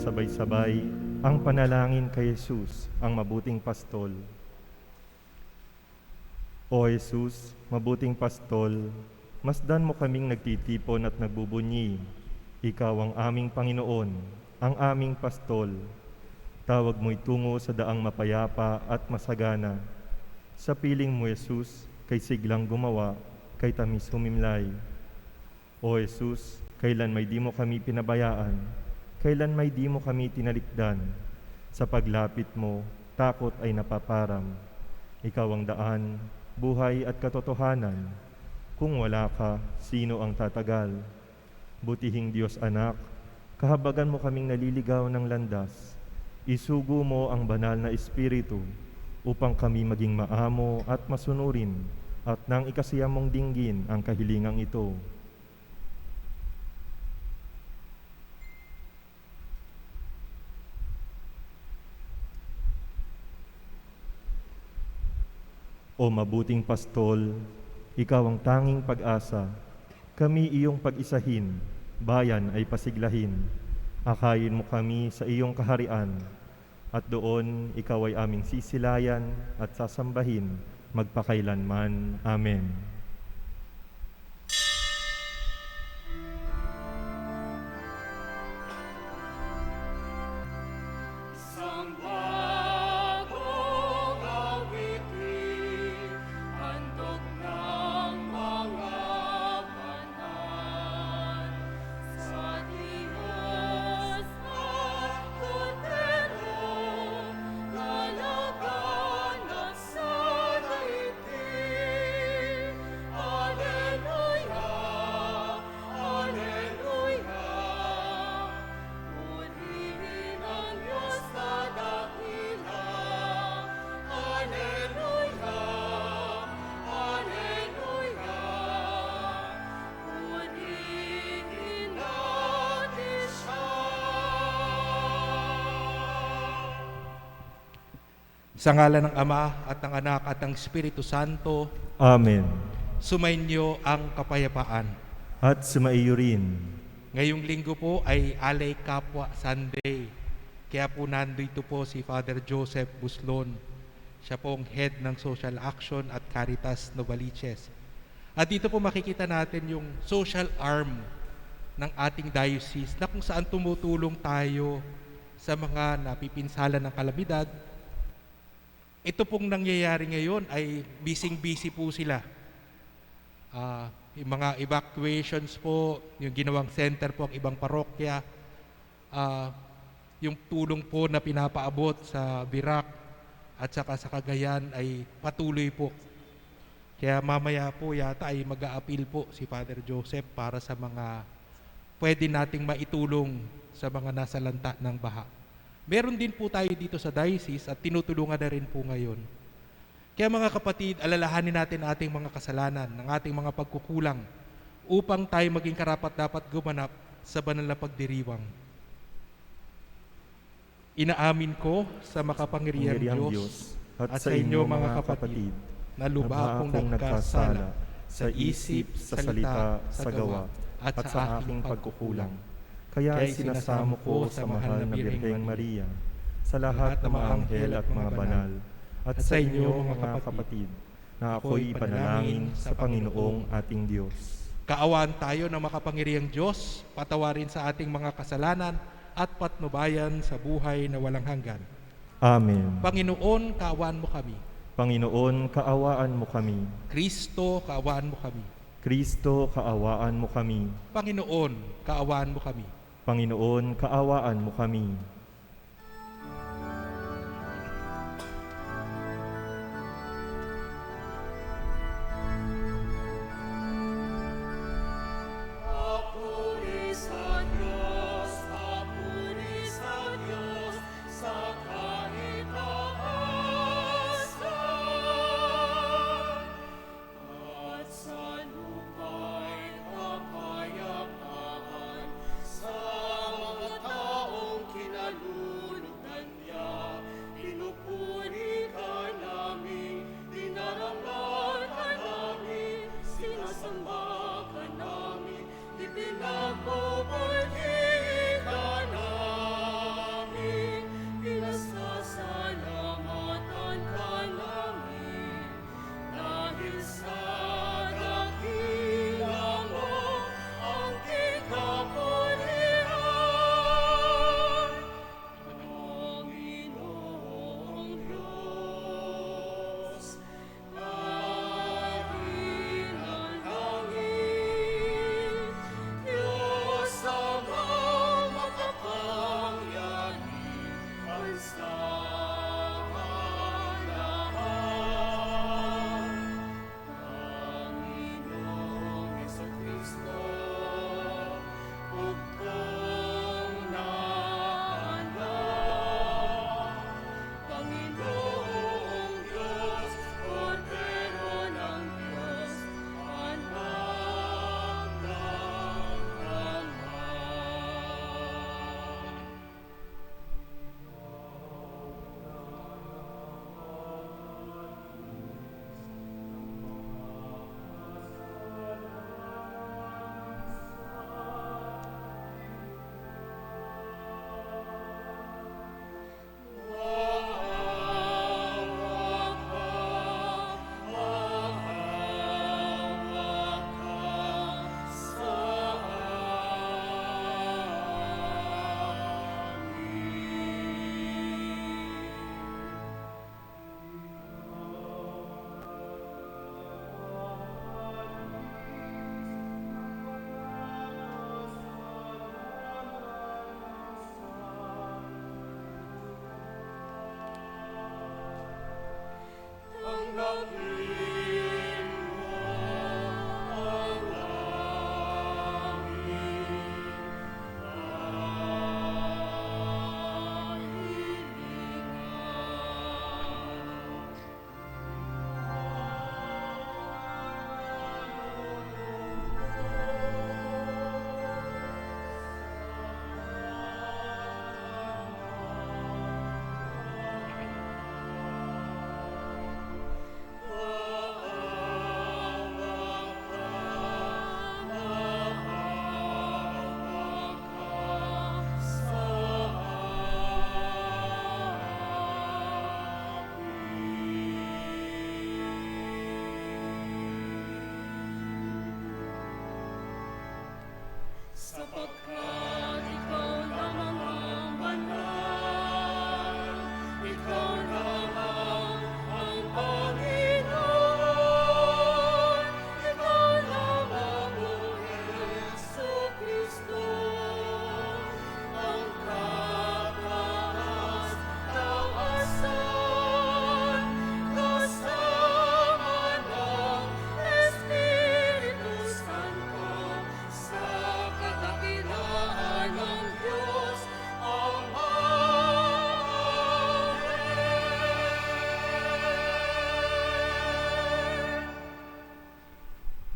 sabay-sabay ang panalangin kay Jesus, ang mabuting pastol. O Jesus, mabuting pastol, masdan mo kaming nagtitipon at nagbubunyi. Ikaw ang aming Panginoon, ang aming pastol. Tawag mo'y tungo sa daang mapayapa at masagana. Sa piling mo, Jesus, kay siglang gumawa, kay tamis humimlay. O Jesus, kailan may di mo kami pinabayaan, kailan may di mo kami tinalikdan. Sa paglapit mo, takot ay napaparam. Ikaw ang daan, buhay at katotohanan. Kung wala ka, sino ang tatagal? Butihing Diyos anak, kahabagan mo kaming naliligaw ng landas. Isugo mo ang banal na Espiritu upang kami maging maamo at masunurin at nang ikasiyam mong dinggin ang kahilingang ito. O mabuting pastol, ikaw ang tanging pag-asa. Kami iyong pag-isahin, bayan ay pasiglahin. Akayin mo kami sa iyong kaharian, at doon ikaw ay aming sisilayan at sasambahin magpakailanman. Amen. Sa ngalan ng Ama at ng Anak at ng Espiritu Santo. Amen. Sumainyo ang kapayapaan. At sumaiyo rin. Ngayong linggo po ay Alay Kapwa Sunday. Kaya po nandito po si Father Joseph Buslon. Siya pong head ng Social Action at Caritas Novaliches. At dito po makikita natin yung social arm ng ating diocese na kung saan tumutulong tayo sa mga napipinsala ng kalamidad. Ito pong nangyayari ngayon ay busy-busy po sila. Yung mga evacuations po, yung ginawang center po ang ibang parokya, yung tulong po na pinapaabot sa Virac at saka sa Cagayan ay patuloy po. Kaya mamaya po yata ay mag-a-appeal po si Father Joseph para sa mga pwede nating maitulong sa mga nasa lanta ng baha. Meron din po tayo dito sa diocese at tinutulungan na rin po ngayon. Kaya mga kapatid, alalahanin natin ating mga kasalanan, ng ating mga pagkukulang upang tayo maging karapat-dapat gumanap sa banal na pagdiriwang. Inaamin ko sa makapangyarihang Diyos at sa inyo mga kapatid na lubha akong nagkasala sa isip, sa salita, sa gawa at sa aking pagkukulang. Kaya sinasamo ko sa mahal na Birheng Maria, sa lahat ng mga anghel at mga banal, at sa inyo mga kapatid, na ako'y panalangin sa Panginoong ating Diyos. Kaawaan tayo ng makapangyarihang Diyos, patawarin sa ating mga kasalanan at patnubayan sa buhay na walang hanggan. Amen. Panginoon, kaawaan mo kami. Panginoon, kaawaan mo kami. Kristo, kaawaan mo kami. Kristo, kaawaan mo kami. Panginoon, kaawaan mo kami. Panginoon, kaawaan mo kami.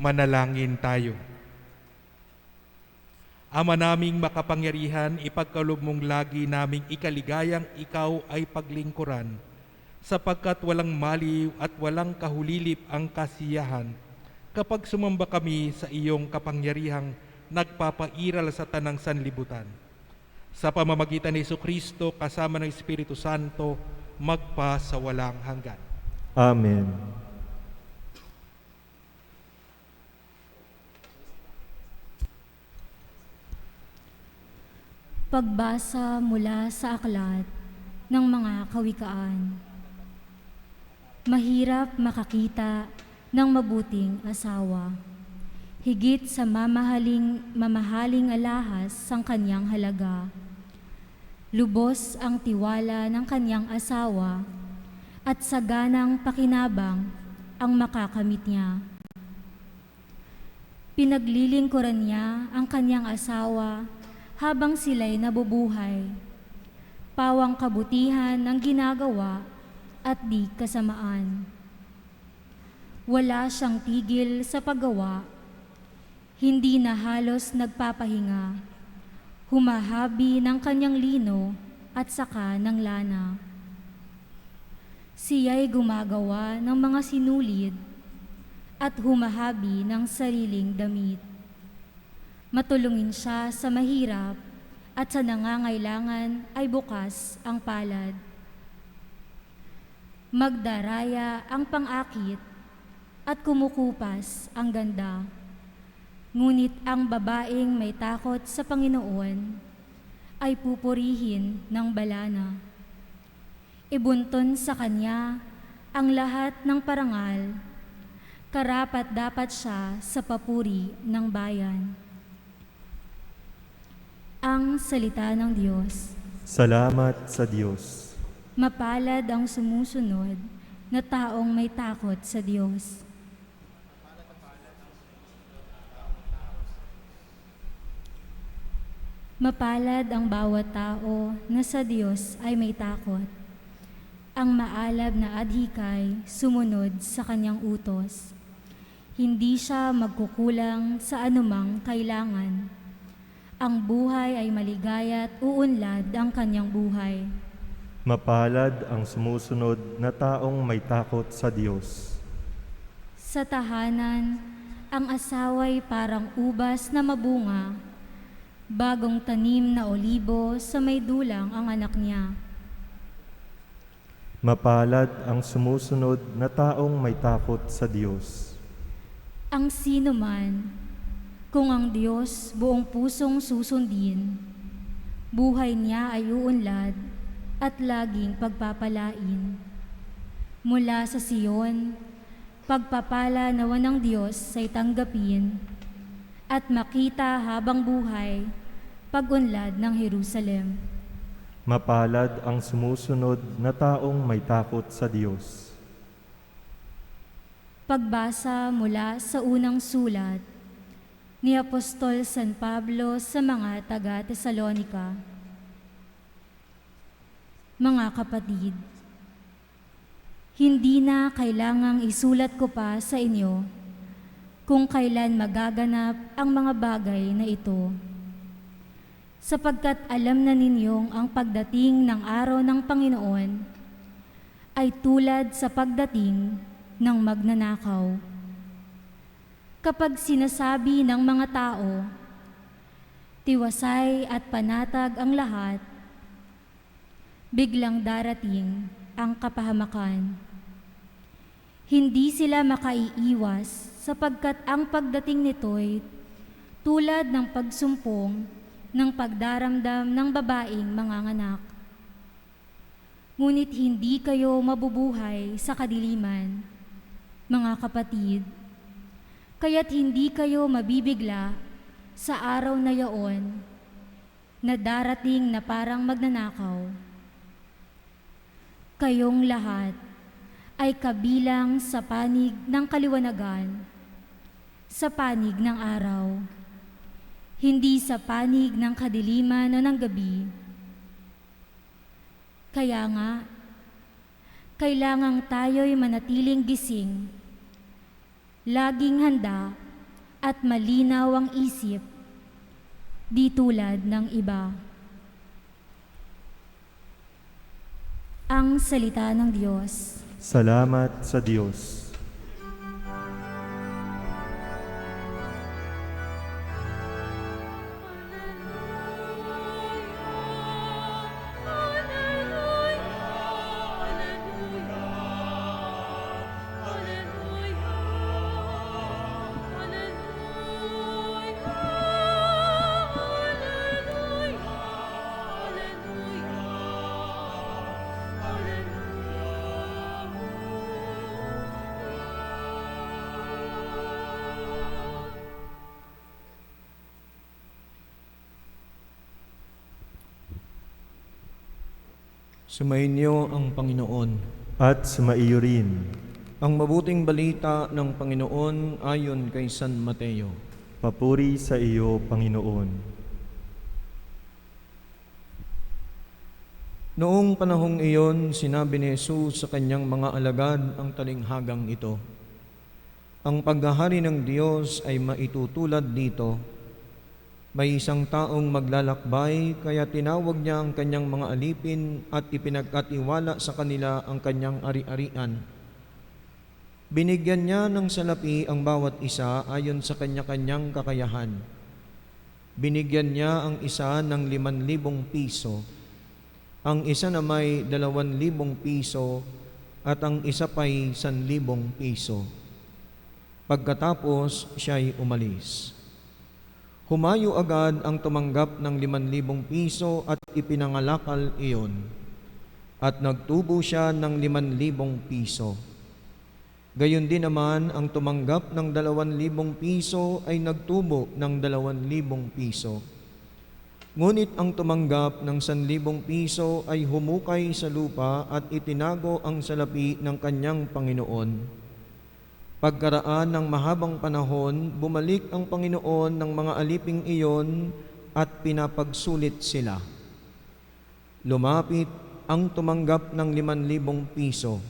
Manalangin tayo. Ama naming makapangyarihan, ipagkaloob mong lagi naming ikaligayang ikaw ay paglingkuran, sapagkat walang maliw at walang kahulilip ang kasiyahan kapag sumamba kami sa iyong kapangyarihang nagpapairal sa tanang sanlibutan. Sa pamamagitan ni Jesucristo kasama ng Espiritu Santo, magpa sa walang hanggan. Amen. Pagbasa mula sa aklat ng mga kawikaan. Mahirap makakita ng mabuting asawa, higit sa mamahaling alahas ang kanyang halaga. Lubos ang tiwala ng kanyang asawa at saganang pakinabang ang makakamit niya. Pinaglilingkuran niya ang kanyang asawa habang sila'y nabubuhay. Pawang kabutihan ang ginagawa at di kasamaan. Wala siyang tigil sa paggawa, hindi na halos nagpapahinga. Humahabi ng kanyang lino at saka ng lana. Siya'y gumagawa ng mga sinulid at humahabi ng sariling damit. Matulungin siya sa mahirap at sa nangangailangan ay bukas ang palad. Magdaraya ang pang-akit at kumukupas ang ganda. Ngunit ang babaeng may takot sa Panginoon ay pupurihin ng balana. Ibunton sa kanya ang lahat ng parangal, karapat-dapat siya sa papuri ng bayan. Ang salita ng Diyos. Salamat sa Diyos. Mapalad ang sumusunod na taong may takot sa Diyos. Mapalad ang bawat tao na sa Diyos ay may takot. Ang maalab na adhikay sumunod sa kanyang utos. Hindi siya magkukulang sa anumang kailangan. Ang buhay ay maligaya at uunlad ang kanyang buhay. Mapalad ang sumusunod na taong may takot sa Diyos. Sa tahanan, ang asawa'y parang ubas na mabunga, bagong tanim na olibo sa may dulang ang anak niya. Mapalad ang sumusunod na taong may takot sa Diyos. Ang sino man, kung ang Diyos buong pusong susundin, buhay niya ay uunlad at laging pagpapalain. Mula sa Siyon, pagpapala nawa ng Diyos ay tanggapin at makita habang buhay pag-unlad ng Jerusalem. Mapalad ang sumusunod na taong may takot sa Diyos. Pagbasa mula sa unang sulat ni Apostol San Pablo sa mga taga-Tesalonika. Mga kapatid, hindi na kailangang isulat ko pa sa inyo kung kailan magaganap ang mga bagay na ito, sapagkat alam na ninyong ang pagdating ng araw ng Panginoon ay tulad sa pagdating ng magnanakaw. Kapag sinasabi ng mga tao, tiwasay at panatag ang lahat, biglang darating ang kapahamakan. Hindi sila makaiiwas sapagkat ang pagdating nito'y tulad ng pagsumpong ng pagdaramdam ng babaeng manganganak. Ngunit hindi kayo mabubuhay sa kadiliman, mga kapatid, kaya't hindi kayo mabibigla sa araw na yaon na darating na parang magnanakaw. Kayong lahat ay kabilang sa panig ng kaliwanagan, sa panig ng araw, hindi sa panig ng kadiliman o ng gabi. Kaya nga, kailangang tayo'y manatiling gising, laging handa at malinaw ang isip, di tulad ng iba. Ang salita ng Diyos. Salamat sa Diyos. Sumainyo ang Panginoon. At sumaiyo rin. Ang mabuting balita ng Panginoon ayon kay San Mateo. Papuri sa iyo, Panginoon. Noong panahong iyon, sinabi ni Jesus sa kanyang mga alagad ang talinghagang ito. Ang paghahari ng Diyos ay maitutulad dito. May isang taong maglalakbay, kaya tinawag niya ang kanyang mga alipin at ipinagkatiwala sa kanila ang kanyang ari-arian. Binigyan niya ng salapi ang bawat isa ayon sa kanya-kanyang kakayahan. Binigyan niya ang isa ng 5,000 piso, ang isa na may 2,000 piso at ang isa pa'y 1,000 piso. Pagkatapos siya'y umalis. Humayo agad ang tumanggap ng 5,000 piso at ipinangalakal iyon. At nagtubo siya ng 5,000 piso. Gayon din naman ang tumanggap ng 2,000 piso ay nagtubo ng 2,000 piso. Ngunit ang tumanggap ng 1,000 piso ay humukay sa lupa at itinago ang salapi ng kanyang Panginoon. Pagkaraan ng mahabang panahon, bumalik ang Panginoon ng mga aliping iyon at pinapagsulit sila. Lumapit ang tumanggap ng 5,000 piso.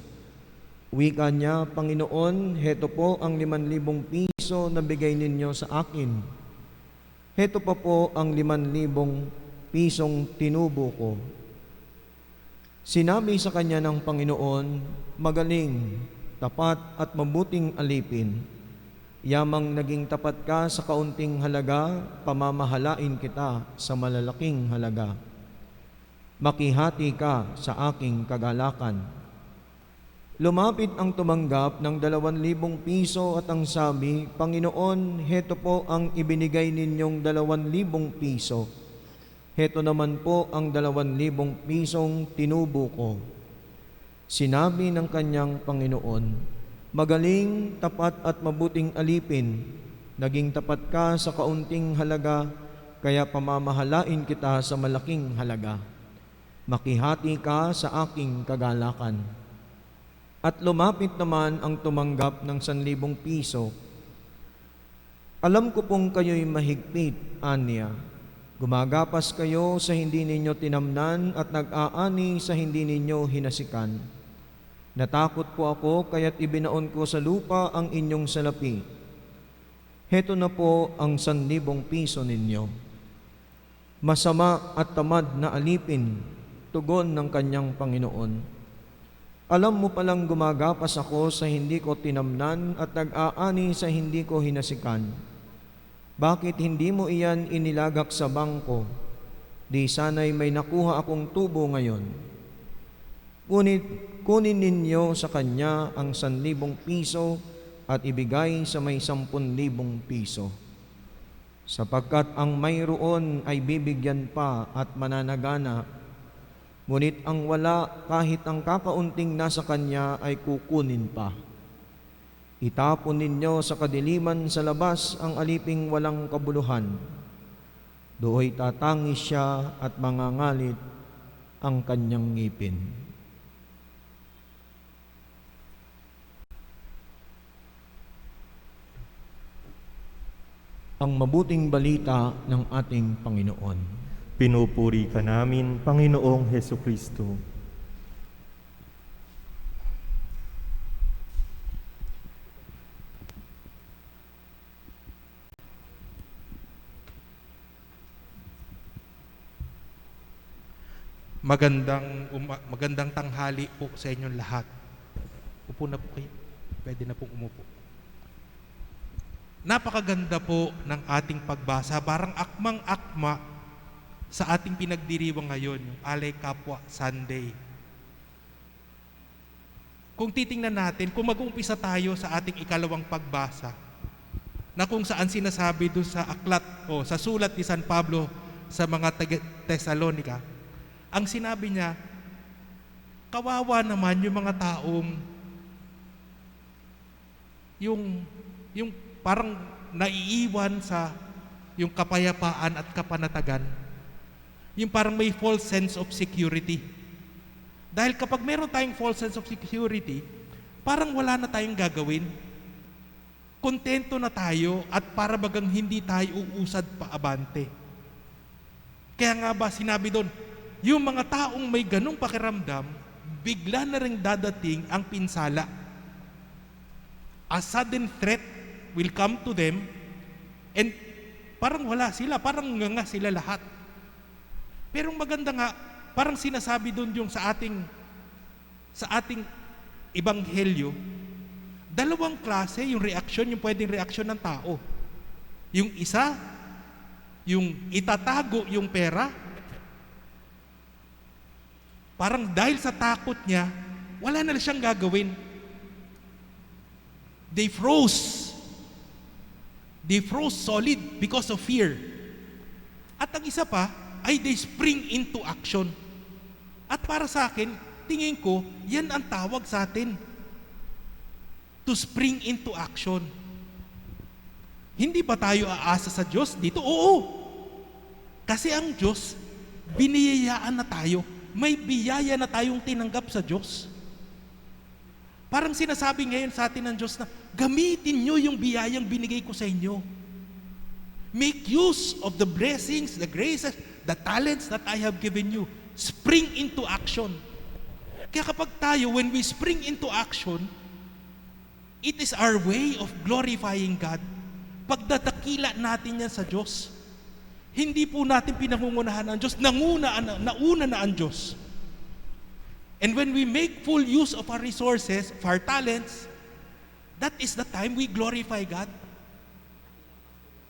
Wika niya, Panginoon, heto po ang 5,000 piso na bigay ninyo sa akin. Heto pa po ang 5,000 pisong tinubo ko. Sinabi sa kanya ng Panginoon, magaling, tapat at mabuting alipin. Yamang naging tapat ka sa kaunting halaga, pamamahalain kita sa malalaking halaga. Makihati ka sa aking kagalakan. Lumapit ang tumanggap ng 2,000 piso at ang sabi, Panginoon, heto po ang ibinigay ninyong 2,000 piso. Heto naman po ang 2,000 pisong tinubo ko. Sinabi ng kanyang Panginoon, magaling, tapat at mabuting alipin, naging tapat ka sa kaunting halaga, kaya pamamahalain kita sa malaking halaga. Makihati ka sa aking kagalakan. At lumapit naman ang tumanggap ng 1,000 piso. Alam ko pong kayo'y mahigpit, anya. Gumagapas kayo sa hindi ninyo tinamnan at nag-aani sa hindi ninyo hinasikan. Natakot po ako, kaya't ibinaon ko sa lupa ang inyong salapi. Heto na po ang 1,000 piso ninyo. Masama at tamad na alipin, tugon ng kanyang Panginoon. Alam mo palang gumagapas ako sa hindi ko tinamnan at nag-aani sa hindi ko hinasikan. Bakit hindi mo iyan inilagak sa bangko? Di sana'y may nakuha akong tubo ngayon. Ngunit kunin ninyo sa kanya ang 1,000 piso at ibigay sa may 10,000 piso. Sapagkat ang mayroon ay bibigyan pa at mananagana, ngunit ang wala kahit ang kakaunting nasa kanya ay kukunin pa. Itapon ninyo sa kadiliman sa labas ang aliping walang kabuluhan. Dooy tatangis siya at mangangalit ang kanyang ngipin. Ang mabuting balita ng ating Panginoon. Pinupuri ka namin, Panginoong Hesukristo. magandang tanghali po sa inyong lahat. Upo na po kayo. Pwede na pong umupo. Napakaganda po ng ating pagbasa. Parang akmang-akma sa ating pinagdiriwang ngayon, yung Alay Kapwa Sunday. Kung titingnan natin, kung mag-uumpisa tayo sa ating ikalawang pagbasa, na kung saan sinasabi doon sa aklat o sa sulat ni San Pablo sa mga Tesalonica, ang sinabi niya, kawawa naman yung mga taong yung parang naiiwan sa yung kapayapaan at kapanatagan. Yung parang may false sense of security. Dahil kapag meron tayong false sense of security, parang wala na tayong gagawin. Kontento na tayo at para bagang hindi tayo uusad pa abante. Kaya nga ba sinabi doon, yung mga taong may ganong pakiramdam, bigla na rin dadating ang pinsala. A sudden threat will come to them and parang wala sila, parang nga sila lahat. Pero maganda nga, parang sinasabi doon yung sa ating ebanghelyo, dalawang klase yung reaksyon, yung pwedeng reaksyon ng tao. Yung isa, yung itatago yung pera, parang dahil sa takot niya, wala na siyang gagawin. They froze solid because of fear. At ang isa pa, ay they spring into action. At para sa akin, tingin ko, yan ang tawag sa atin. To spring into action. Hindi ba tayo aasa sa Diyos dito? Oo. Kasi ang Diyos, biniyayaan na tayo. May biyaya na tayong tinanggap sa Diyos. Parang sinasabi ngayon sa atin ng Diyos na, gamitin nyo yung biyayang binigay ko sa inyo. Make use of the blessings, the graces, the talents that I have given you. Spring into action. Kaya kapag tayo, when we spring into action, it is our way of glorifying God. Pagdadakila natin yan sa Diyos. Hindi po natin pinangungunahan ang Diyos, nauna na ang Diyos. And when we make full use of our resources, of our talents, that is the time we glorify God.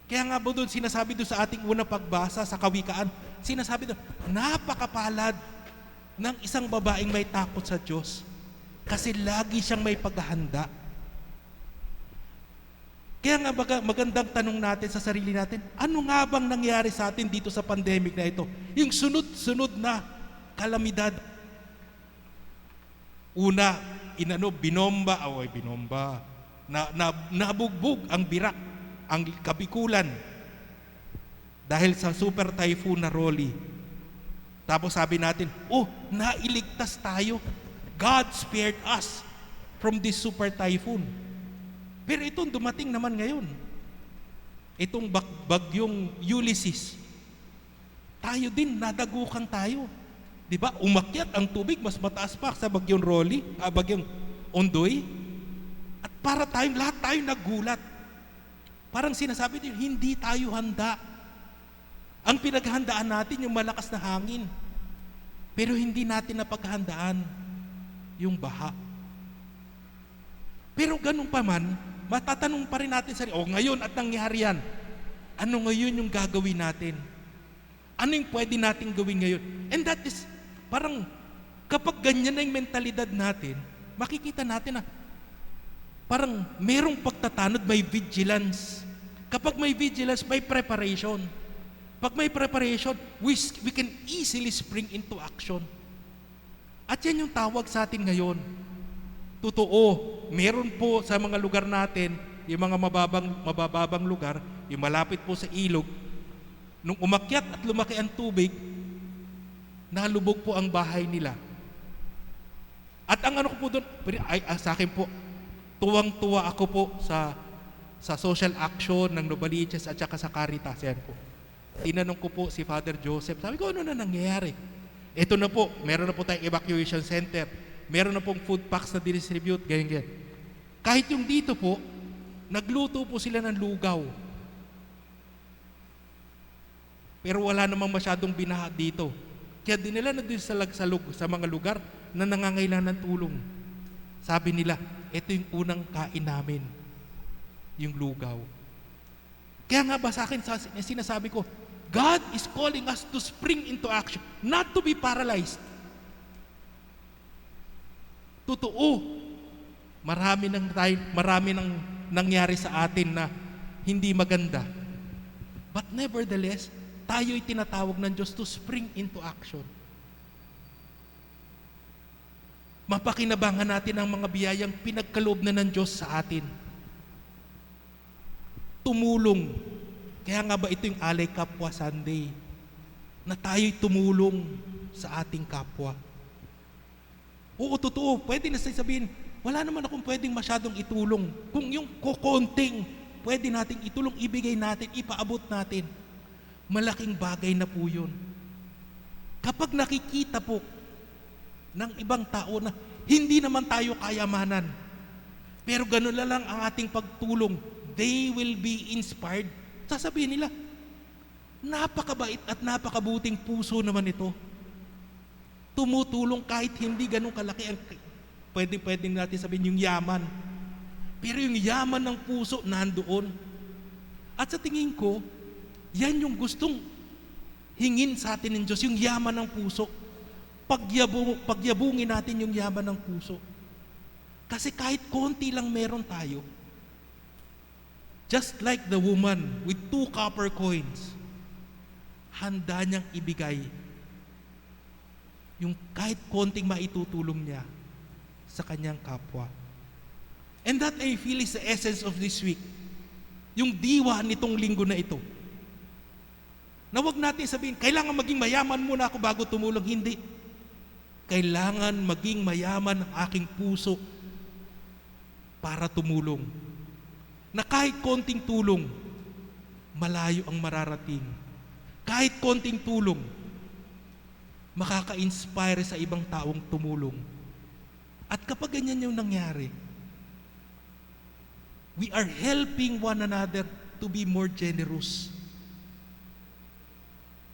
Kaya nga po doon, sinasabi doon sa ating unang pagbasa sa Kawikaan, sinasabi doon, napakapalad ng isang babaeng may takot sa Diyos kasi lagi siyang may paghahanda. Kaya nga magandang tanong natin sa sarili natin, ano nga bang nangyari sa atin dito sa pandemic na ito? Yung sunod-sunod na kalamidad. Una, binomba, nabugbog ang Birak, ang Kabikulan, dahil sa super typhoon na Rolly. Tapos sabi natin, nailigtas tayo. God spared us from this super typhoon. Pero itong dumating naman ngayon, itong bagyong Ulysses, tayo din, nadagukan tayo. Diba? Umakyat ang tubig, mas mataas pa sa bagyong Rolly, bagyong Ondoy. At lahat tayo nagulat. Parang sinasabi din, hindi tayo handa. Ang pinaghandaan natin, yung malakas na hangin. Pero hindi natin napaghandaan yung baha. Pero ganun pa man, matatanong pa rin natin ngayon at nangyari yan. Ano ngayon yung gagawin natin? Ano yung pwede natin gawin ngayon? And that is, parang kapag ganyan na yung mentalidad natin, makikita natin na parang merong pagtatanod, may vigilance. Kapag may vigilance, may preparation. Pag may preparation, we can easily spring into action. At yan yung tawag sa atin ngayon. Totoo, meron po sa mga lugar natin, yung mga mababang lugar, yung malapit po sa ilog, nung umakyat at lumaki ang tubig, nalubog po ang bahay nila. At ang ano ko po doon, sa akin po, tuwang-tuwa ako po sa social action ng Novaliches at saka sa Caritas. Yan po. Tinanong ko po si Father Joseph, sabi ko, ano na nangyayari? Ito na po, meron na po tayong evacuation center, meron na pong food packs na distribute, ganyan. Kahit yung dito po, nagluto po sila ng lugaw. Pero wala namang masyadong binaha dito. Kaya dinala na doon sa mga lugar na nangangailangan ng tulong. Sabi nila, ito yung unang kain namin, yung lugaw. Kaya nga ba sa akin, sinasabi ko, God is calling us to spring into action, not to be paralyzed. Totoo, marami nang nangyari sa atin na hindi maganda. But nevertheless, tayo'y tinatawag ng Diyos to spring into action. Mapakinabangan natin ang mga biyayang pinagkaloob na ng Diyos sa atin. Tumulong. Kaya nga ba ito yung Alay Kapwa Sunday, na tayo'y tumulong sa ating kapwa. Oo, totoo. Pwede na sabihin, wala naman akong pwedeng masyadong itulong. Kung yung kukonting pwede nating itulong, ibigay natin, ipaabot natin, malaking bagay na po yun. Kapag nakikita po ng ibang tao na hindi naman tayo kayamanan, pero gano'n na lang ang ating pagtulong, they will be inspired. Sasabihin nila, napakabait at napakabuting puso naman ito. Tumutulong kahit hindi ganun kalaki ang pwedeng natin sabihin yung yaman. Pero yung yaman ng puso nandoon. At sa tingin ko, yan yung gustong hingin sa atin ng Diyos, yung yaman ng puso. Pagyabungin natin yung yaman ng puso. Kasi kahit konti lang meron tayo, just like the woman with 2 copper coins, handa niyang ibigay yung kahit konting maitutulong niya sa kanyang kapwa. And that I feel is the essence of this week. Yung diwa nitong linggo na ito. Na wag natin sabihin, kailangan maging mayaman muna ako bago tumulong. Hindi. Kailangan maging mayaman ang aking puso para tumulong. Na kahit konting tulong, malayo ang mararating. Kahit konting tulong, makaka-inspire sa ibang taong tumulong. At kapag ganyan yung nangyari, we are helping one another to be more generous.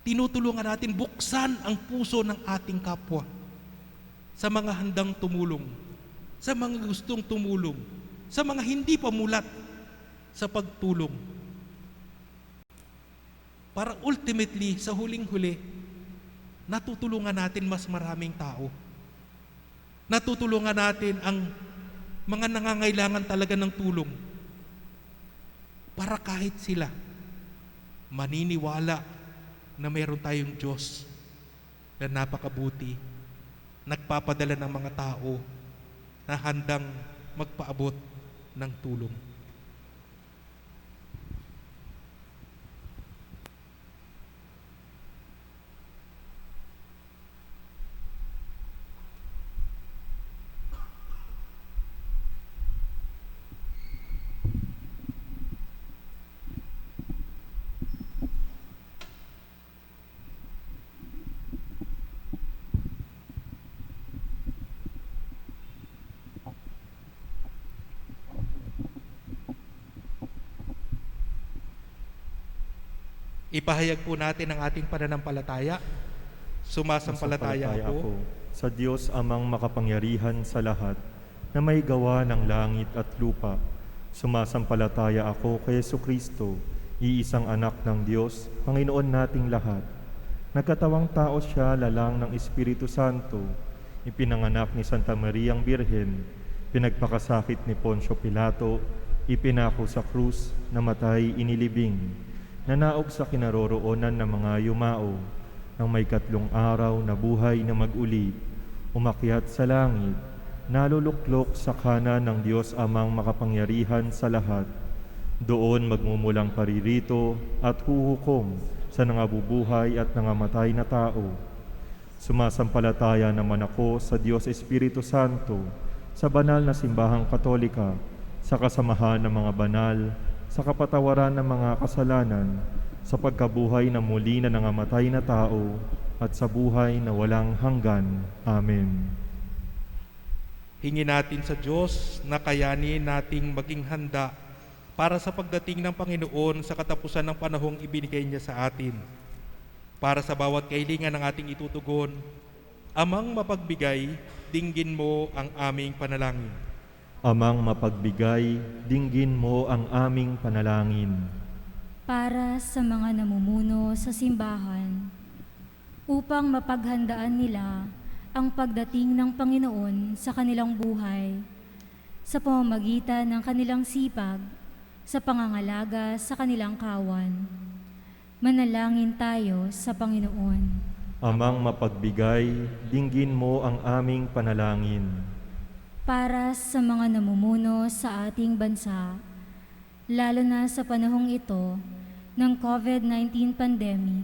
Tinutulungan natin buksan ang puso ng ating kapwa sa mga handang tumulong, sa mga gustong tumulong, sa mga hindi pamulat sa pagtulong. Para ultimately, sa huling-huli, natutulungan natin mas maraming tao. Natutulungan natin ang mga nangangailangan talaga ng tulong para kahit sila maniniwala na mayroon tayong Diyos na napakabuti, nagpapadala ng mga tao na handang magpaabot ng tulong. Ipahayag po natin ang ating pananampalataya. Sumasampalataya ako sa Diyos amang makapangyarihan sa lahat, na may gawa ng langit at lupa. Sumasampalataya ako kay Jesucristo, iisang anak ng Diyos, Panginoon nating lahat. Nagkatawang tao siya, lalang ng Espiritu Santo, ipinanganak ni Santa Mariang Birhen, pinagpakasakit ni Poncio Pilato, ipinako sa krus, namatay, inilibing, nanaog sa kinaroroonan ng mga yumao, nang may 3 araw na buhay na mag-uli, umakyat sa langit, naluluklok sa kanan ng Diyos amang makapangyarihan sa lahat. Doon magmumulang paririto at huhukom sa nangabubuhay at nangamatay na tao. Sumasampalataya naman ako sa Diyos Espiritu Santo, sa banal na simbahang Katolika, sa kasamahan ng mga banal, sa kapatawaran ng mga kasalanan, sa pagkabuhay na muli na nangamatay na tao, at sa buhay na walang hanggan. Amen. Hingin natin sa Diyos na kayanin nating maging handa para sa pagdating ng Panginoon sa katapusan ng panahong ibinigay niya sa atin. Para sa bawat kahilingan ng ating itutugon, Amang mapagbigay, dinggin mo ang aming panalangin. Amang mapagbigay, dinggin mo ang aming panalangin. Para sa mga namumuno sa simbahan, upang mapaghandaan nila ang pagdating ng Panginoon sa kanilang buhay, sa pamamagitan ng kanilang sipag, sa pangangalaga sa kanilang kawan. Manalangin tayo sa Panginoon. Amang mapagbigay, dinggin mo ang aming panalangin. Para sa mga namumuno sa ating bansa, lalo na sa panahong ito ng COVID-19 pandemic,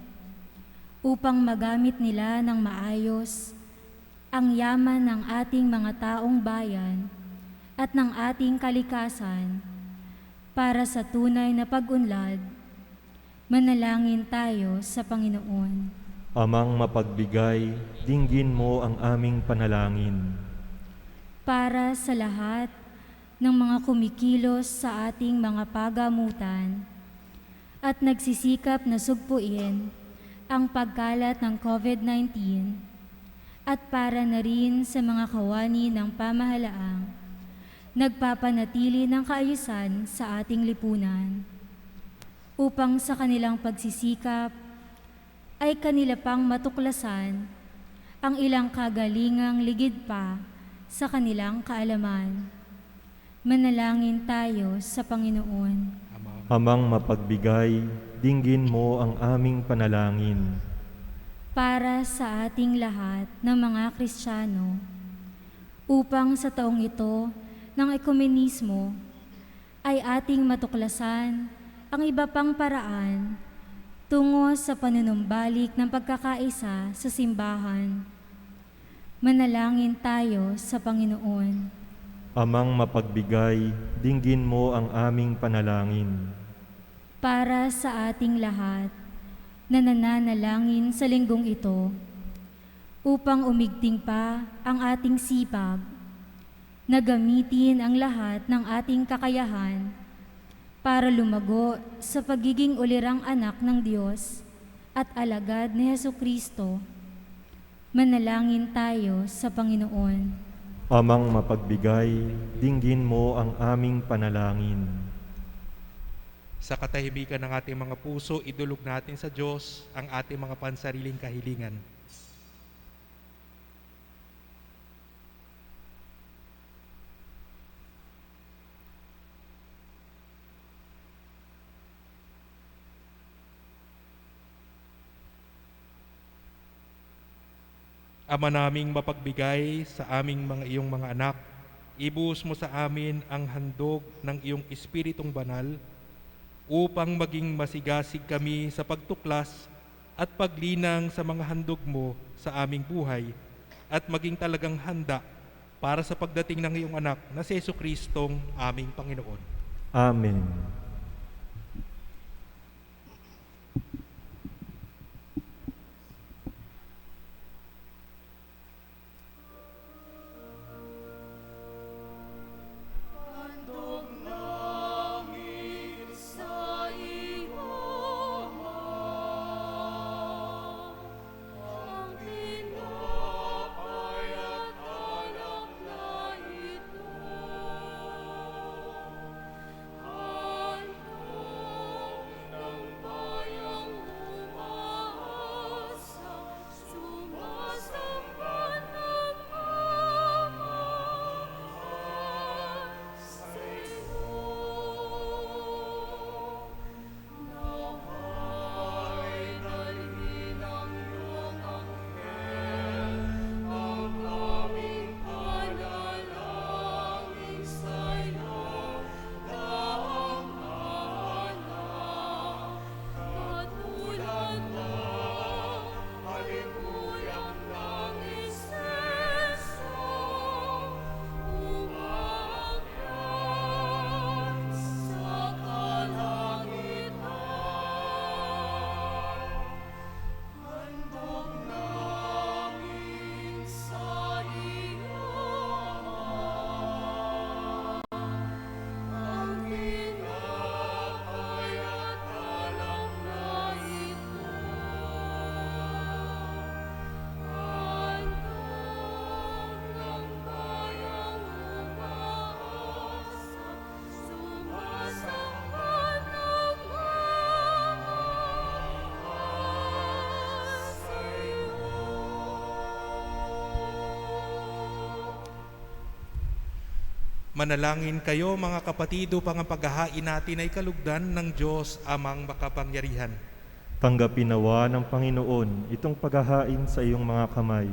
upang magamit nila ng maayos ang yaman ng ating mga taong bayan at ng ating kalikasan para sa tunay na pag-unlad, manalangin tayo sa Panginoon. Amang mapagbigay, dinggin mo ang aming panalangin. Para sa lahat ng mga kumikilos sa ating mga pagamutan at nagsisikap na sugpuin ang pagkalat ng COVID-19 at para na rin sa mga kawani ng pamahalaang nagpapanatili ng kaayusan sa ating lipunan, upang sa kanilang pagsisikap ay kanila pang matuklasan ang ilang kagalingang ligid pa sa kanilang kaalaman. Manalangin tayo sa Panginoon. Amang mapagbigay, dinggin mo ang aming panalangin. Para sa ating lahat ng mga Kristiyano, upang sa taong ito ng ekumenismo ay ating matuklasan ang iba pang paraan tungo sa panunumbalik ng pagkakaisa sa simbahan. Manalangin tayo sa Panginoon. Amang mapagbigay, dinggin mo ang aming panalangin. Para sa ating lahat na nananalangin sa linggong ito, upang umigting pa ang ating sipag, na gamitin ang lahat ng ating kakayahan para lumago sa pagiging ulirang anak ng Diyos at alagad ni Hesukristo. Manalangin tayo sa Panginoon. Amang mapagbigay, dinggin mo ang aming panalangin. Sa katahimikan ng ating mga puso, idulog natin sa Diyos ang ating mga pansariling kahilingan. Ama naming mapagbigay sa aming mga iyong mga anak, ibuhos mo sa amin ang handog ng iyong Espiritong Banal upang maging masigasig kami sa pagtuklas at paglinang sa mga handog mo sa aming buhay at maging talagang handa para sa pagdating ng iyong anak na si Jesucristong aming Panginoon. Amen. Manalangin kayo mga kapatid upang ang paghahain natin ay kalugdan ng Diyos amang makapangyarihan. Tanggapin nawa ng Panginoon itong paghahain sa iyong mga kamay,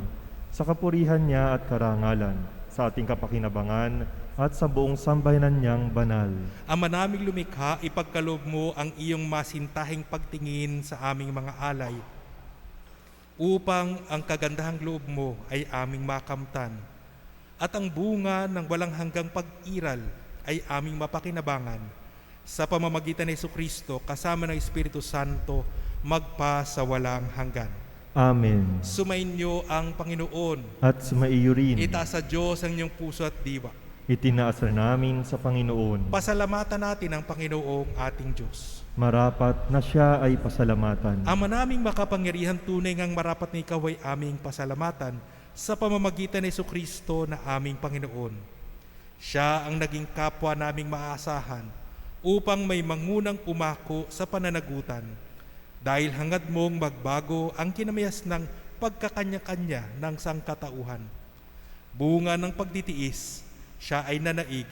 sa kapurihan niya at karangalan, sa ating kapakinabangan at sa buong sambayanan niyang banal. Ama naming lumikha, ipagkaloob mo ang iyong masintahing pagtingin sa aming mga alay, upang ang kagandahang loob mo ay aming makamtan, at ang bunga ng walang hanggang pag-iral ay aming mapakinabangan, sa pamamagitan ni Jesucristo kasama ng Espiritu Santo, magpa sa walang hanggan. Amen. Sumainyo ang Panginoon. At sumaiyo rin. Itaas sa Diyos ang inyong puso at diwa. Itinaasar namin sa Panginoon. Pasalamatan natin ang Panginoong ating Diyos. Marapat na siya ay pasalamatan. Ama naming makapangyarihan, tunay ngang marapat na ikaw ay aming pasalamatan sa pamamagitan ni Jesucristo na aming Panginoon. Siya ang naging kapwa naming maaasahan upang may mangunang umako sa pananagutan, dahil hangad mong magbago ang kinamayas ng pagkakanya-kanya ng sangkatauhan. Bunga ng pagtitiis, siya ay nanaig,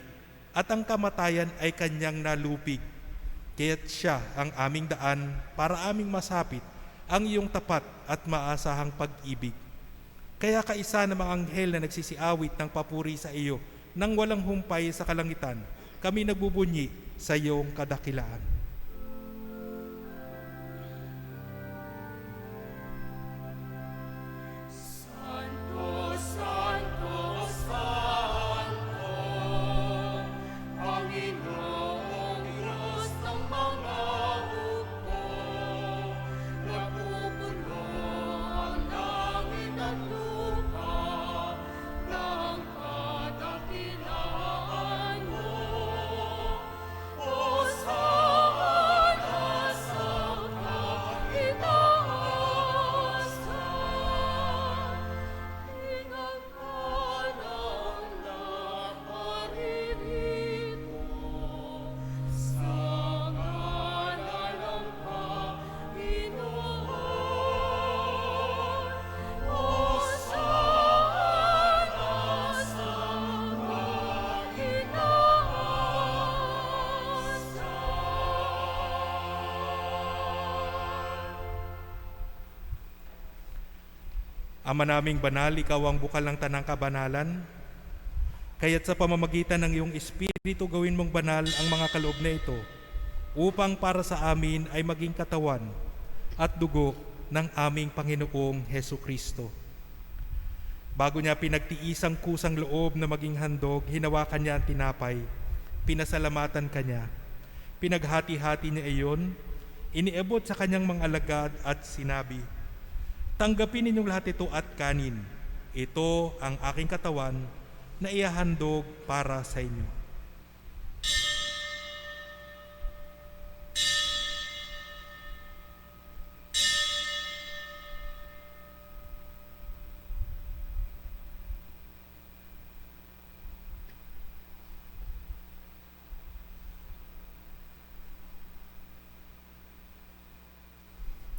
at ang kamatayan ay kanyang nalupig. Kaya't siya ang aming daan para aming masapit ang iyong tapat at maasahang pag-ibig. Kaya kaisa ng mga anghel na nagsisiawit ng papuri sa iyo nang walang humpay sa kalangitan, kami nagbubunyi sa iyong kadakilaan. Ama naming banal, ikaw ang bukal ng tanang kabanalan. Kaya't sa pamamagitan ng iyong Espiritu, gawin mong banal ang mga kaloob na ito, upang para sa amin ay maging katawan at dugo ng aming Panginoong Hesukristo. Bago niya pinagtiis ang kusang loob na maging handog, hinawakan niya ang tinapay, pinasalamatan kanya, pinaghati-hati niya iyon, iniabot sa kanyang mga alagad at sinabi, "Tanggapin ninyong lahat ito at kanin. Ito ang aking katawan na ihahandog para sa inyo."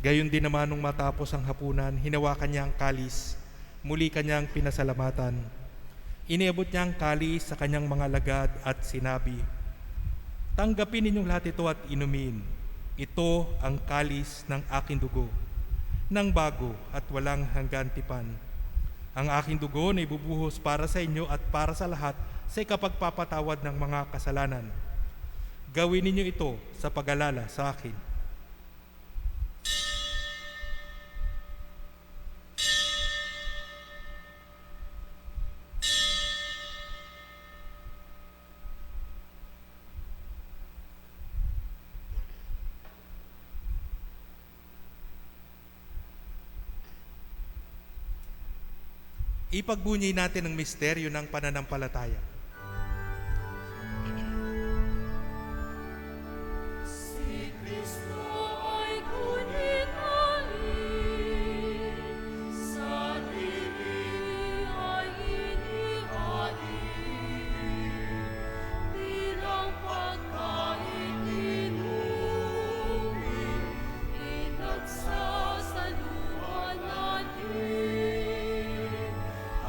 Gayon din naman nung matapos ang hapunan, hinawakan niya ang kalis, muli kanyang pinasalamatan. Iniabot niya ang kalis sa kanyang mga alagad at sinabi, "Tanggapin ninyong lahat ito at inumin. Ito ang kalis ng aking dugo, ng bago at walang hanggan tipan. Ang aking dugo na ibubuhos para sa inyo at para sa lahat sa ikapagpapatawad ng mga kasalanan. Gawin ninyo ito sa pag-alala sa akin." Ipagbunyi natin ang misteryo ng pananampalataya.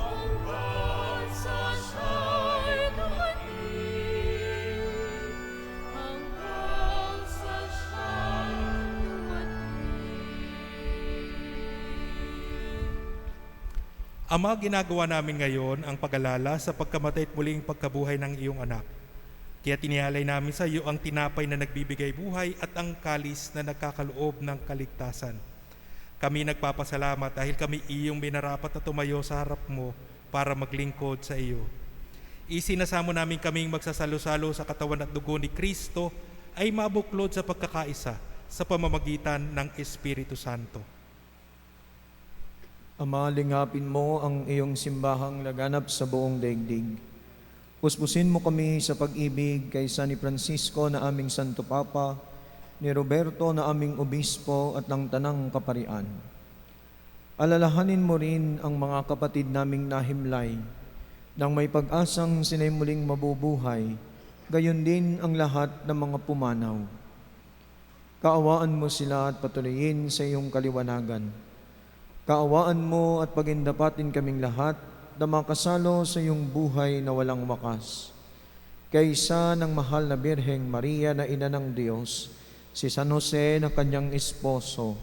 Ang bawat sa Ama, ginagawa namin ngayon ang pag-alala sa pagkamatay at muling pagkabuhay ng iyong anak. Kaya tinihalay namin sa iyo ang tinapay na nagbibigay buhay at ang kalis na nagkakaloob ng kaligtasan. Kami nagpapasalamat dahil kami iyong minarapat na tumayo sa harap mo para maglingkod sa iyo. Isinasamo namin kaming magsasalo-salo sa katawan at dugo ni Kristo ay mabuklod sa pagkakaisa sa pamamagitan ng Espiritu Santo. Ama, lingapin mo ang iyong simbahang laganap sa buong daigdig. Puspusin mo kami sa pag-ibig kay San Francisco na aming Santo Papa, ni Roberto na aming Obispo at ng Tanang Kaparian. Alalahanin mo rin ang mga kapatid naming nahimlay nang may pag-asang sila'y muling mabubuhay, gayon din ang lahat ng mga pumanaw. Kaawaan mo sila at patuloyin sa iyong kaliwanagan. Kaawaan mo at pagindapatin kaming lahat na makasalo sa iyong buhay na walang wakas. Kaysa ng mahal na Birheng Maria na Ina ng Diyos, si San Jose na kanyang esposo,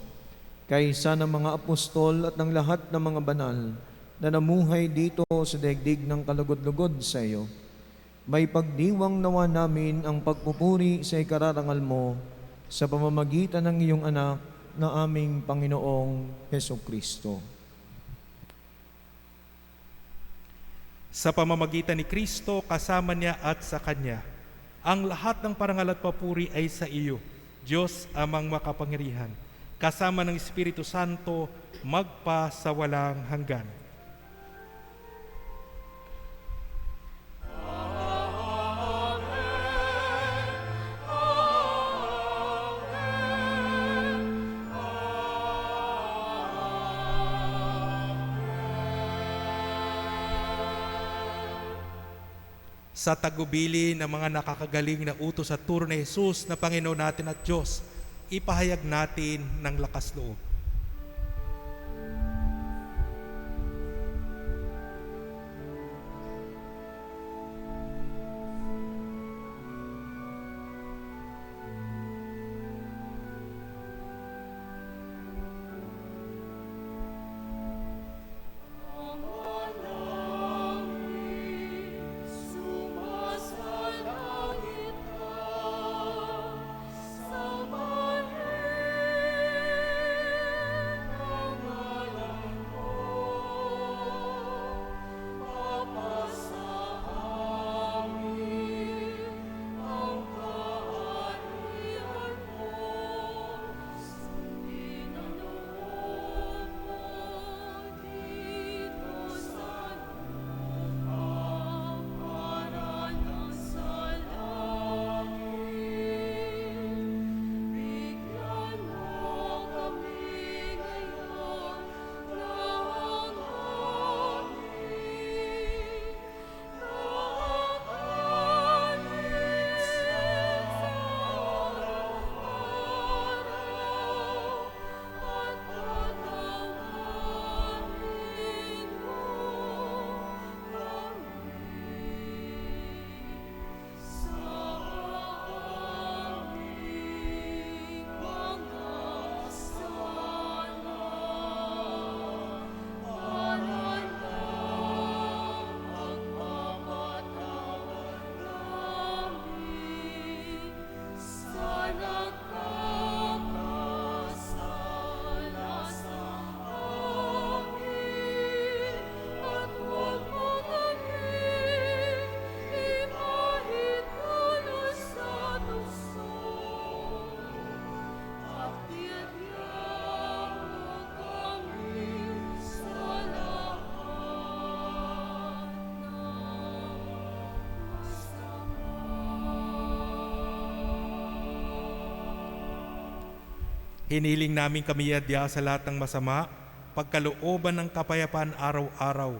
kaysa ng mga apostol at ng lahat ng mga banal na namuhay dito sa daigdig ng kalugod-lugod sa iyo, may pagdiwang nawa namin ang pagpupuri sa ikararangal mo sa pamamagitan ng iyong anak na aming Panginoong Hesukristo. Sa pamamagitan ni Kristo, kasama niya at sa Kanya, ang lahat ng parangal at papuri ay sa iyo, Diyos amang makapangyarihan, kasama ng Espiritu Santo, magpa sa walang hanggan. Sa tagubili ng mga nakakagaling na utos at turo ni Jesus na Panginoon natin at Diyos, ipahayag natin ng lakas loob. Hiniling namin kami adya sa lahat ng masama, pagkalooban ng kapayapaan araw-araw,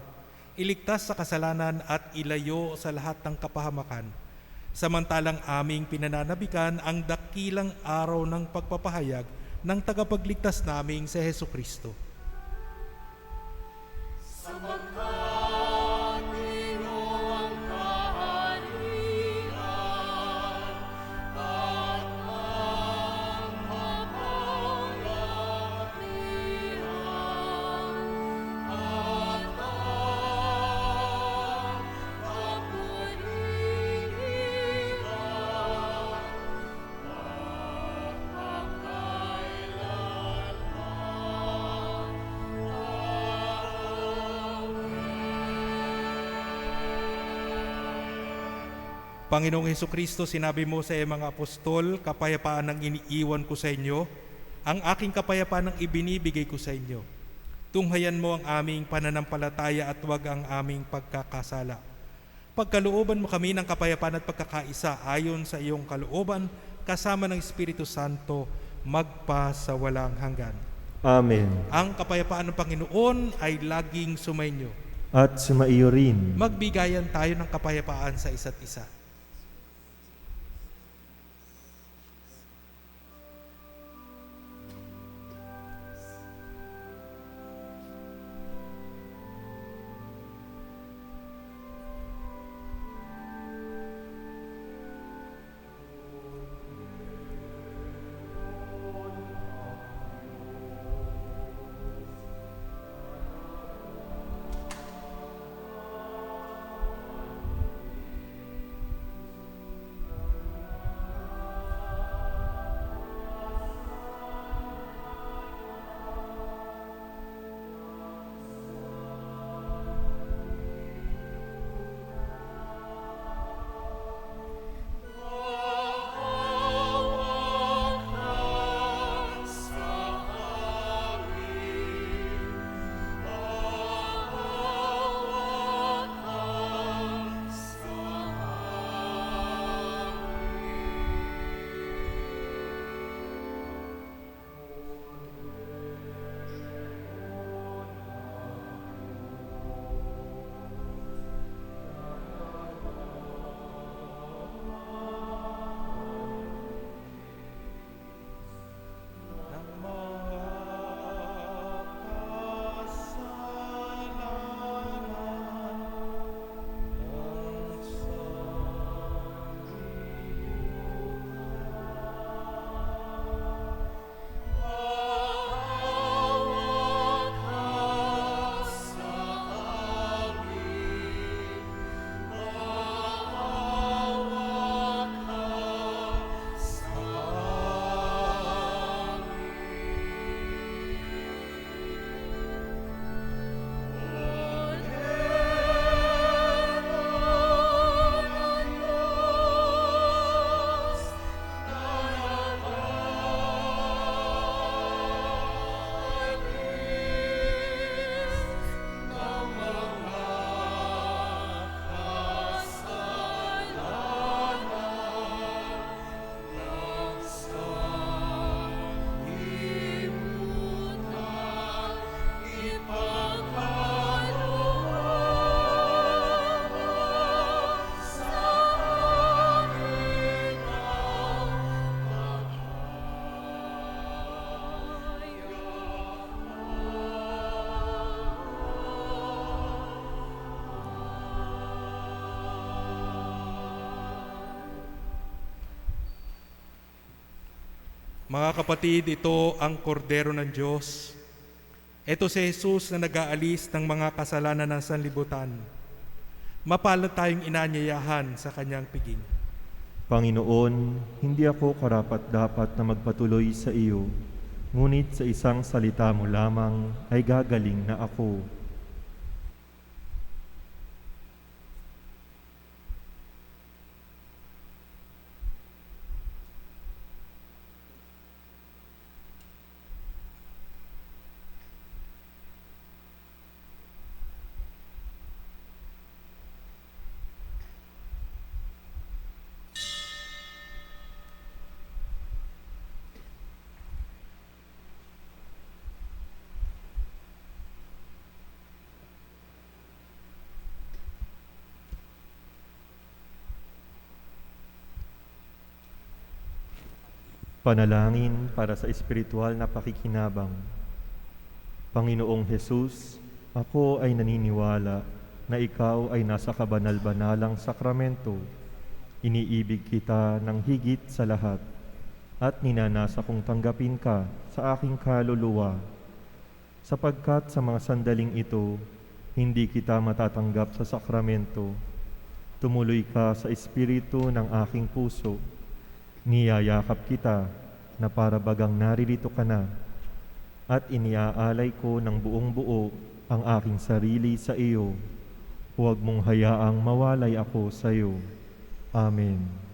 iligtas sa kasalanan at ilayo sa lahat ng kapahamakan. Samantalang aming pinananabikan ang dakilang araw ng pagpapahayag ng tagapagligtas naming si Hesukristo. Panginoong Hesukristo, sinabi mo sa iyong mga apostol, kapayapaan ang iniiwan ko sa inyo, ang aking kapayapaan ang ibinibigay ko sa inyo. Tunghayan mo ang aming pananampalataya at huwag ang aming pagkakasala. Pagkalooban mo kami ng kapayapaan at pagkakaisa ayon sa iyong kalooban, kasama ng Espiritu Santo, magpa sa walang hanggan. Amen. Ang kapayapaan ng Panginoon ay laging sumainyo. At sumaiyo rin. Magbigayan tayo ng kapayapaan sa isa't isa. Mga kapatid, ito ang kordero ng Diyos. Ito si Jesus na nag-aalis ng mga kasalanan ng sanlibutan. Mapalad tayong inanyayahan sa kanyang piging. Panginoon, hindi ako karapat-dapat na magpatuloy sa iyo, ngunit sa isang salita mo lamang ay gagaling na ako. Panalangin para sa espiritual na pakikinabang. Panginoong Hesus, ako ay naniniwala na ikaw ay nasa kabanal-banalang sakramento. Iniibig kita ng higit sa lahat at ninanasa kong tanggapin ka sa aking kaluluwa. Sapagkat sa mga sandaling ito, hindi kita matatanggap sa sakramento. Tumuloy ka sa espiritu ng aking puso. Niyayakap kita na para bagang naririto ka na at iniaalay ko ng buong buo ang aking sarili sa iyo. Huwag mong hayaang mawalay ako sa iyo. Amen.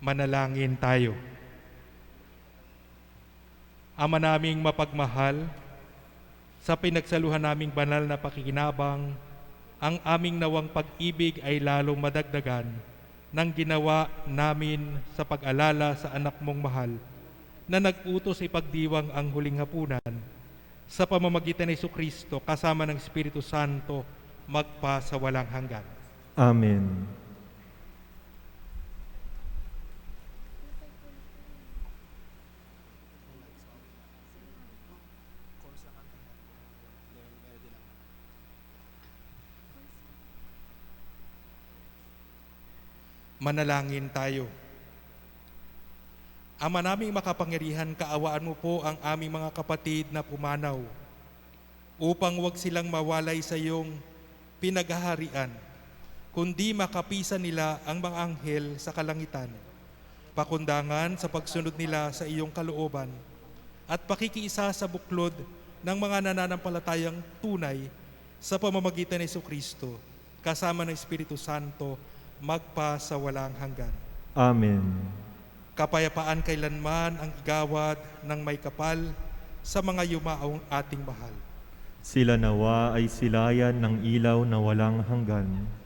Manalangin tayo. Ama naming mapagmahal, sa pinagsaluhan naming banal na pakikinabang, ang aming nawang pag-ibig ay lalong madagdagan ng ginawa namin sa pag-alala sa anak mong mahal na nag-utos ipagdiwang ang huling hapunan sa pamamagitan ni Jesucristo kasama ng Espiritu Santo magpa sa walang hanggan. Amen. Manalangin tayo. Ama naming makapangyarihan, kaawaan mo po ang aming mga kapatid na pumanaw upang wag silang mawalay sa iyong pinaghaharian, kundi makapisan nila ang mga anghel sa kalangitan, pakundangan sa pagsunod nila sa iyong kalooban, at pakikiisa sa buklod ng mga nananampalatayang tunay sa pamamagitan ni Jesucristo. kasama ng Espiritu Santo, magpa sa walang hanggan. Amen. Kapayapaan kailanman ang igawad ng may kapal sa mga yumaong ating mahal. Sila nawa ay silayan ng ilaw na walang hanggan.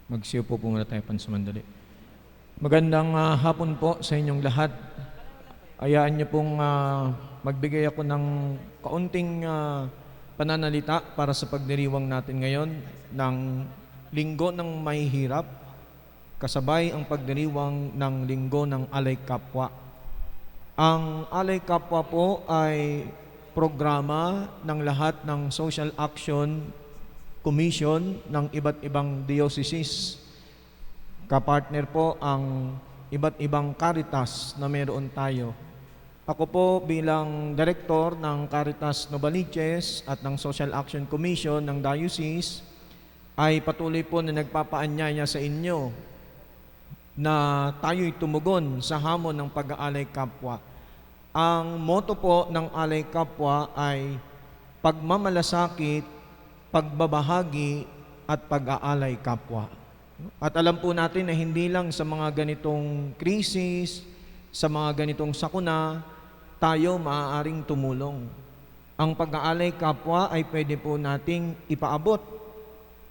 Magsiupo po muna tayo pansamandali. Magandang hapon po sa inyong lahat. Hayaan niyo pong magbigay ako ng kaunting pananalita para sa pagdiriwang natin ngayon ng Linggo ng Mahihirap, kasabay ang pagdiriwang ng Linggo ng Alay Kapwa. Ang Alay Kapwa po ay programa ng lahat ng social action commission ng iba't ibang dioceses. Kapartner po ang iba't ibang Caritas na meron tayo. Ako po bilang Direktor ng Caritas Novaliches at ng Social Action Commission ng Diocese ay patuloy po na nagpapaanyaya sa inyo na tayo'y tumugon sa hamon ng pag-aalay kapwa. Ang motto po ng Alay Kapwa ay pagmamalasakit, pagbabahagi at pag-aalay kapwa. At alam po natin na hindi lang sa mga ganitong krisis, sa mga ganitong sakuna, tayo maaaring tumulong. Ang pag-aalay kapwa ay pwede po nating ipaabot,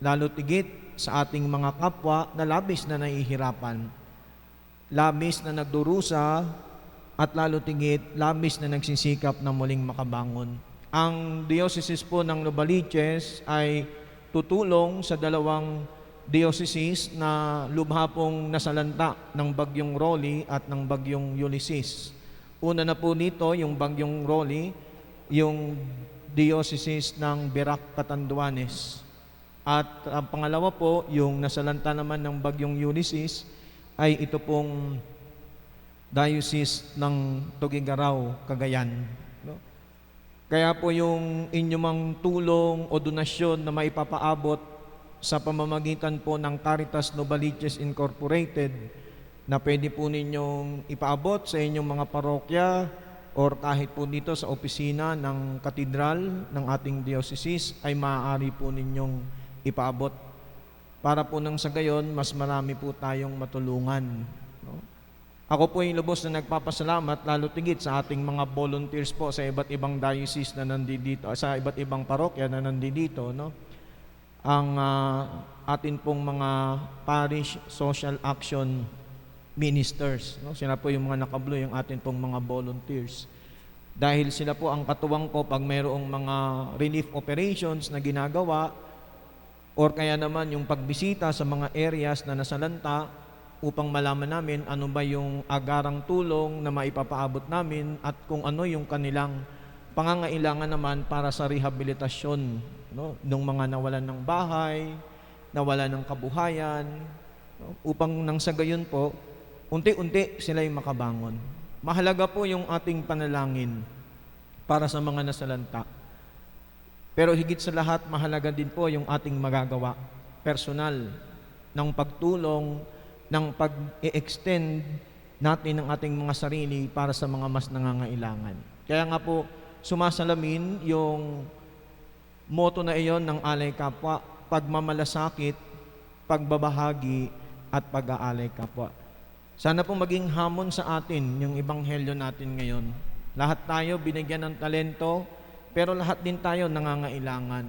lalo tigit sa ating mga kapwa na labis na nahihirapan, labis na nagdurusa, at lalo tigit labis na nagsisikap na muling makabangon. Ang diocese po ng Novaliches ay tutulong sa dalawang dioceses na lubha pong nasalanta ng bagyong Rolly at ng bagyong Ulysses. Una na po dito yung bagyong Rolly, yung diocese ng Birac, Catanduanes. At ang pangalawa po, yung nasalanta naman ng bagyong Ulysses, ay ito pong diocese ng Tuguegarao, Cagayan. Kaya po yung inyong tulong o donasyon na maipapaabot sa pamamagitan po ng Caritas Novaliches Incorporated na pwede po ninyong ipaabot sa inyong mga parokya or kahit po dito sa opisina ng katedral ng ating diocese ay maaari po ninyong ipaabot para po nang sa gayon mas marami po tayong matulungan. Ako po yung lubos na nagpapasalamat lalo tigit sa ating mga volunteers po sa iba't ibang diocese na nandito, sa iba't ibang parokya na nandito, no? Ang atin pong mga parish social action ministers, no? Sila po yung mga nakablo, yung atin pong mga volunteers. Dahil sila po ang katuwang ko pag mayroong mga relief operations na ginagawa or kaya naman yung pagbisita sa mga areas na nasalanta upang malaman namin ano ba yung agarang tulong na maipapaabot namin at kung ano yung kanilang pangangailangan naman para sa rehabilitasyon, no, ng mga nawalan ng bahay, nawalan ng kabuhayan, no, upang nang sa gayon po, unti-unti sila yung makabangon. Mahalaga po yung ating panalangin para sa mga nasalanta. Pero higit sa lahat, mahalaga din po yung ating magagawa, personal, ng pagtulong, ng pag-i-extend natin ang ating mga sarili para sa mga mas nangangailangan. Kaya nga po, sumasalamin yung motto na iyon ng Alay Kapwa, pagmamalasakit, pagbabahagi, at pag-aalay kapwa. Sana po maging hamon sa atin yung ebanghelyo natin ngayon. Lahat tayo binigyan ng talento, pero lahat din tayo nangangailangan.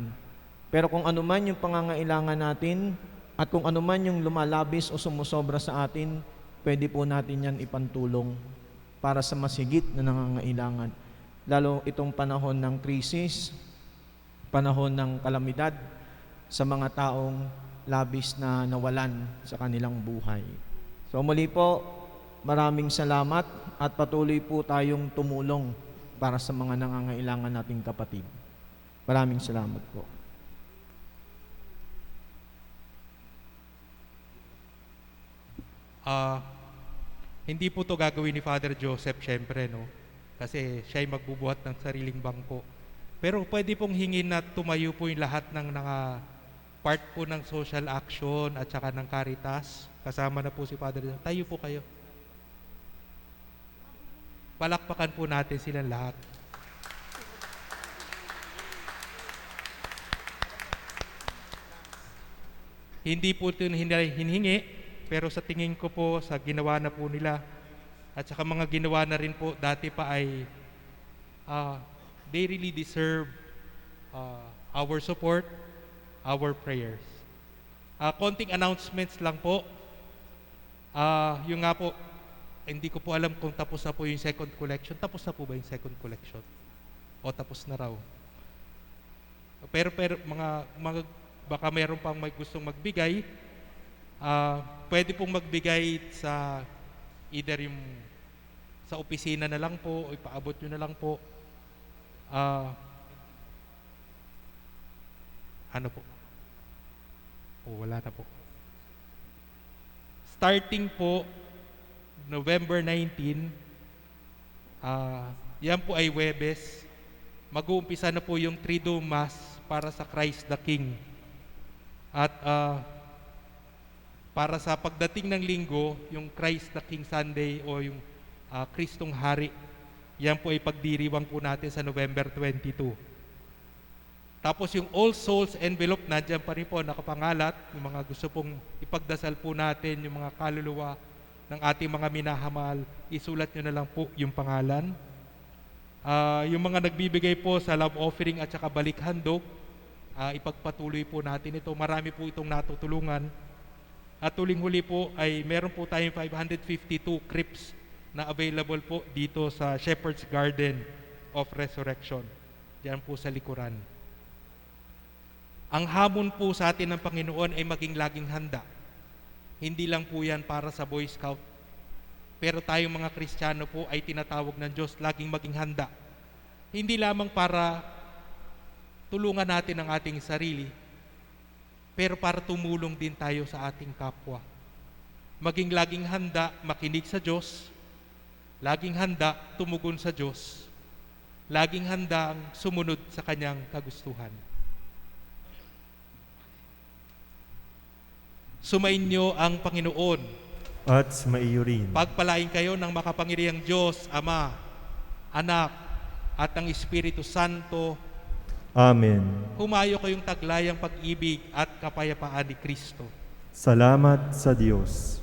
Pero kung ano man yung pangangailangan natin, at kung ano man yung lumalabis o sumusobra sa atin, pwede po natin yan ipantulong para sa masigit na nangangailangan. Lalo itong panahon ng krisis, panahon ng kalamidad sa mga taong labis na nawalan sa kanilang buhay. So muli po, maraming salamat at patuloy po tayong tumulong para sa mga nangangailangan nating kapatid. Maraming salamat po. Ah, hindi po to gagawin ni Father Joseph, syempre, no? Kasi siya ay magbubuhat ng sariling bangko. Pero pwede pong hingin na tumayo po yung lahat ng part po ng social action at saka ng Caritas. Kasama na po si Father Joseph. Tayo po kayo. Palakpakan po natin silang lahat. Hindi po ito hinihingi, pero sa tingin ko po, sa ginawa na po nila, at saka mga ginawa na rin po dati pa ay they really deserve our support, our prayers. Konting announcements lang po. Yung nga po, hindi ko po alam kung tapos na po yung second collection. Tapos na po ba yung second collection? O tapos na raw? Pero baka mayroon pang may gustong magbigay, pwede pong magbigay sa either yung sa opisina na lang po o ipaabot nyo na lang po. Ano po? Wala na po. Starting po November 19, yan po ay Huwebes. Mag-uumpisa na po yung Triduum Mass para sa Christ the King. At para sa pagdating ng linggo, yung Christ the King Sunday o yung Kristong Hari, yan po ay pagdiriwang po natin sa November 22. Tapos yung All Souls envelope, nandiyan pa rin po nakapangalat. Yung mga gusto pong ipagdasal po natin, yung mga kaluluwa ng ating mga minahamal, isulat nyo na lang po yung pangalan. Yung mga nagbibigay po sa love offering at saka balik handog, ipagpatuloy po natin ito. Marami po itong natutulungan. At tuling-huli po ay meron po tayong 552 crypts na available po dito sa Shepherd's Garden of Resurrection. Diyan po sa likuran. Ang hamon po sa atin ng Panginoon ay maging laging handa. Hindi lang po yan para sa Boy Scout. Pero tayong mga Kristiyano po ay tinatawag ng Diyos laging maging handa. Hindi lamang para tulungan natin ang ating sarili, pero para tumulong din tayo sa ating kapwa. Maging laging handa makinig sa Diyos, laging handa tumugon sa Diyos, laging handang sumunod sa Kanyang kagustuhan. Sumainyo ang Panginoon. At sumaiyo rin. Pagpalain kayo ng makapangyarihang Diyos, Ama, Anak, at ang Espiritu Santo. Amen. Humayo kayong taglayang pag-ibig at kapayapaan ni Kristo. Salamat sa Diyos.